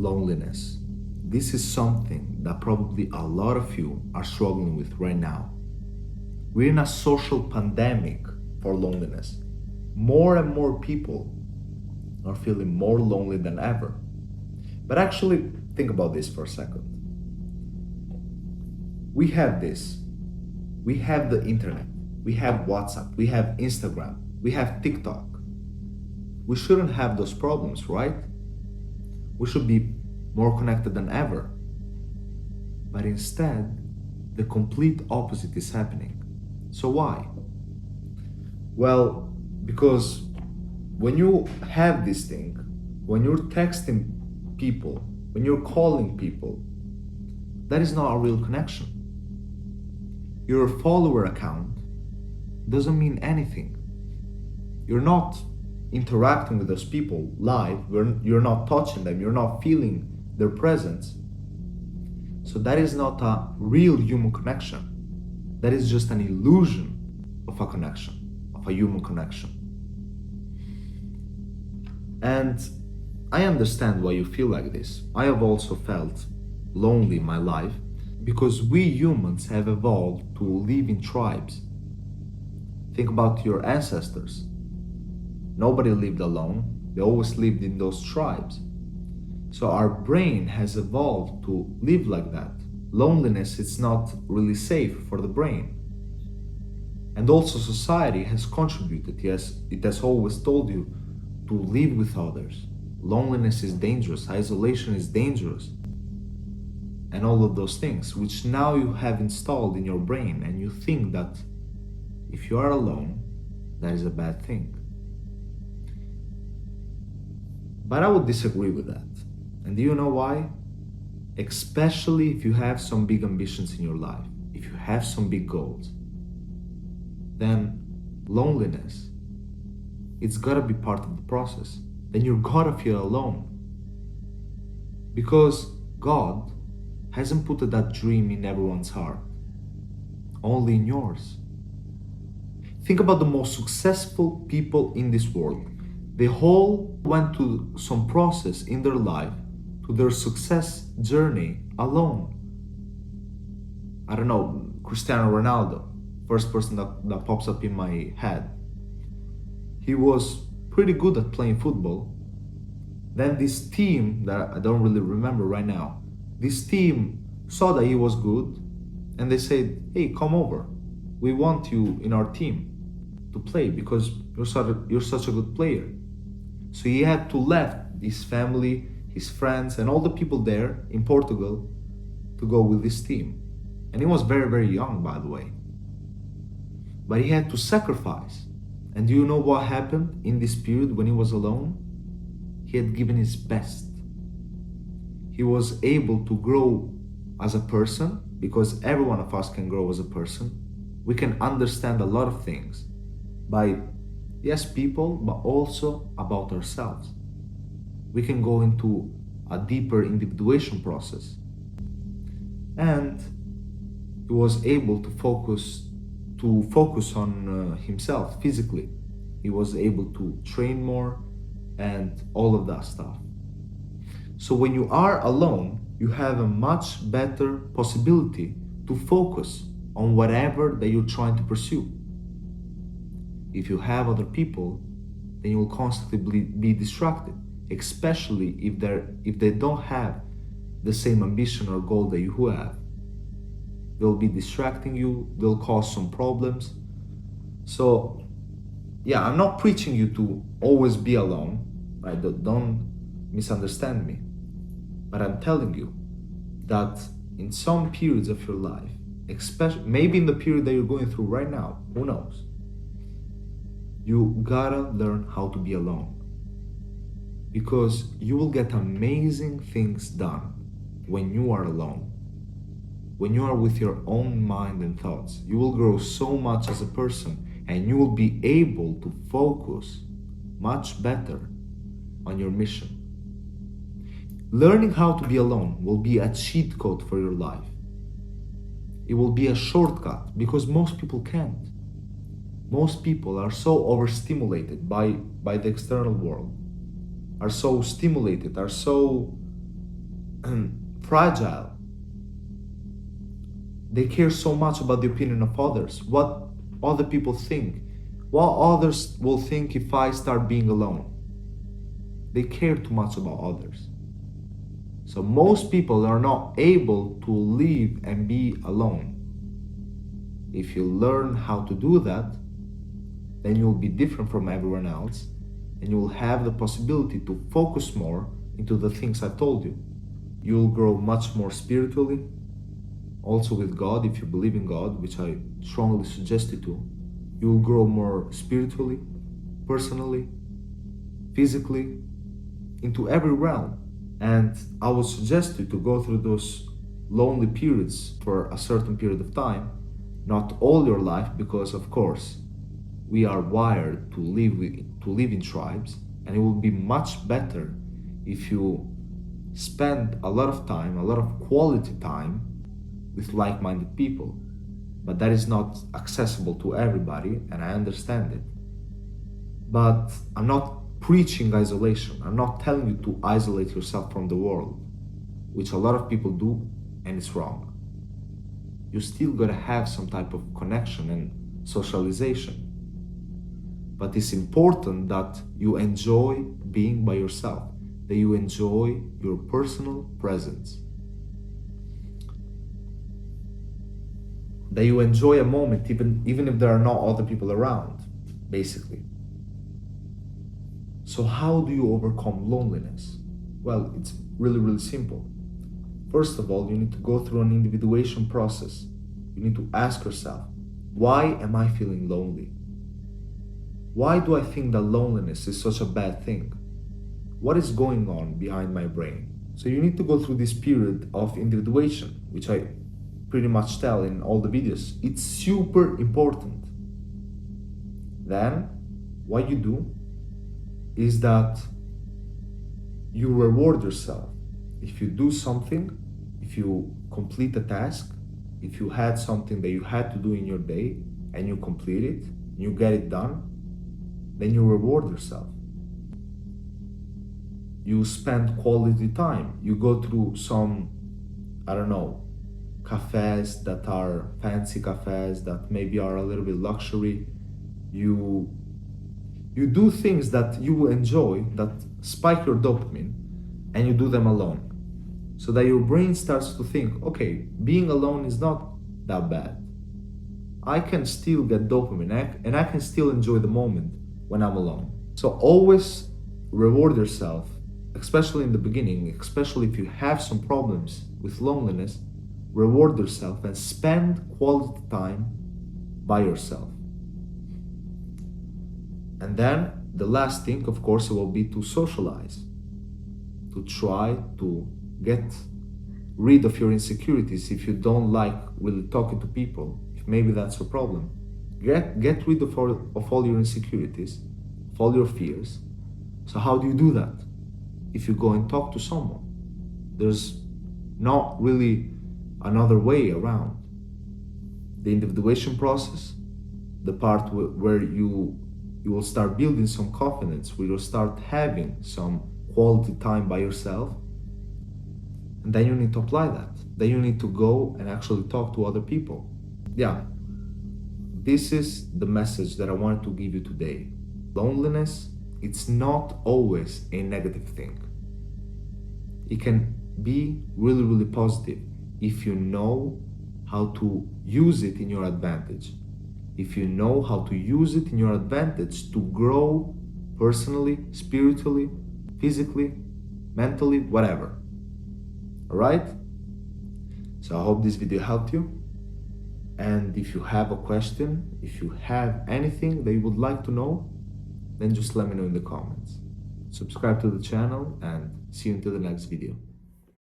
loneliness. This is something that probably a lot of you are struggling with right now. We're in a social pandemic for loneliness. More and more people are feeling more lonely than ever. But actually, think about this for a second. We have this. We have the internet. We have WhatsApp. We have Instagram. We have TikTok. We shouldn't have those problems, right? We should be more connected than ever. But instead, the complete opposite is happening. So why? Well, because when you have this thing, when you're texting people, when you're calling people, that is not a real connection. Your follower account doesn't mean anything. You're not interacting with those people live, you're not touching them, you're not feeling their presence. So that is not a real human connection. That is just an illusion of a connection, of a human connection. And I understand why you feel like this. I have also felt lonely in my life because we humans have evolved to live in tribes. Think about your ancestors. Nobody lived alone, they always lived in those tribes. So our brain has evolved to live like that. Loneliness is not really safe for the brain. And also society has contributed. Yes, it has always told you to live with others. Loneliness is dangerous, isolation is dangerous. And all of those things, which now you have installed in your brain, and you think that if you are alone, that is a bad thing. But I would disagree with that. And do you know why? Especially if you have some big ambitions in your life, if you have some big goals, then loneliness, it's gotta be part of the process. Then you gotta feel alone. Because God hasn't put that dream in everyone's heart, only in yours. Think about the most successful people in this world. They all went to some process in their life to their success journey alone. I don't know, Cristiano Ronaldo, first person that pops up in my head. He was pretty good at playing football. Then this team that I don't really remember right now, this team saw that he was good and they said, hey, come over. We want you in our team to play because you're such a good player. So he had to left his family, his friends, and all the people there in Portugal to go with this team. And he was very, very young, by the way. But he had to sacrifice. And do you know what happened in this period when he was alone? He had given his best. He was able to grow as a person, because every one of us can grow as a person. We can understand a lot of things by, yes, people, but also about ourselves. We can go into a deeper individuation process. And he was able to focus on himself physically. He was able to train more and all of that stuff. So when you are alone, you have a much better possibility to focus on whatever that you're trying to pursue. If you have other people, then you will constantly be distracted, especially if they don't have the same ambition or goal that you have. They'll be distracting you, they'll cause some problems. So yeah, I'm not preaching you to always be alone, right? Don't misunderstand me. But I'm telling you that in some periods of your life, especially maybe in the period that you're going through right now, who knows? You gotta learn how to be alone. Because you will get amazing things done when you are alone. When you are with your own mind and thoughts, you will grow so much as a person and you will be able to focus much better on your mission. Learning how to be alone will be a cheat code for your life. It will be a shortcut because most people can't. Most people are so overstimulated by the external world, are so stimulated, are so fragile. They care so much about the opinion of others, what other people think, what others will think if I start being alone. They care too much about others. So most people are not able to live and be alone. If you learn how to do that, then you'll be different from everyone else and you'll have the possibility to focus more into the things I told you. You'll grow much more spiritually, also with God, if you believe in God, which I strongly suggest you to. You'll grow more spiritually, personally, physically, into every realm. And I would suggest you to go through those lonely periods for a certain period of time, not all your life, because of course we are wired to live in tribes, and it will be much better if you spend a lot of time, a lot of quality time with like-minded people. But that is not accessible to everybody, and I understand it. But I'm not preaching isolation. I'm not telling you to isolate yourself from the world, which a lot of people do, and it's wrong. You still gotta have some type of connection and socialization. But it's important that you enjoy being by yourself, that you enjoy your personal presence, that you enjoy a moment even if there are not other people around, basically. So how do you overcome loneliness? Well, it's really simple. First of all, you need to go through an individuation process. You need to ask yourself, why am I feeling lonely? Why do I think that loneliness is such a bad thing? What is going on behind my brain? So you need to go through this period of individuation, which I pretty much tell in all the videos. It's super important. Then, what you do is that you reward yourself. If you do something, if you complete a task, if you had something that you had to do in your day and you complete it, you get it done, then you reward yourself. You spend quality time. You go through some, I don't know, cafes that are fancy cafes that maybe are a little bit luxury. You do things that you will enjoy, that spike your dopamine, and you do them alone. So that your brain starts to think, okay, being alone is not that bad. I can still get dopamine and I can still enjoy the moment when I'm alone. So always reward yourself, especially in the beginning, especially if you have some problems with loneliness, reward yourself and spend quality time by yourself. And then the last thing, of course, will be to socialize, to try to get rid of your insecurities. If you don't like really talking to people, if maybe that's a problem, get rid of all your insecurities, of all your fears. So how do you do that? If you go and talk to someone, there's not really another way around. The individuation process, the part where you will start building some confidence, where you'll start having some quality time by yourself, and then you need to apply that. Then you need to go and actually talk to other people. Yeah, this is the message that I wanted to give you today. Loneliness, it's not always a negative thing. It can be really positive if you know how to use it in your advantage. If you know how to use it in your advantage to grow personally, spiritually, physically, mentally, whatever. Alright? So I hope this video helped you. And if you have a question, if you have anything that you would like to know, then just let me know in the comments. Subscribe to the channel and see you until the next video.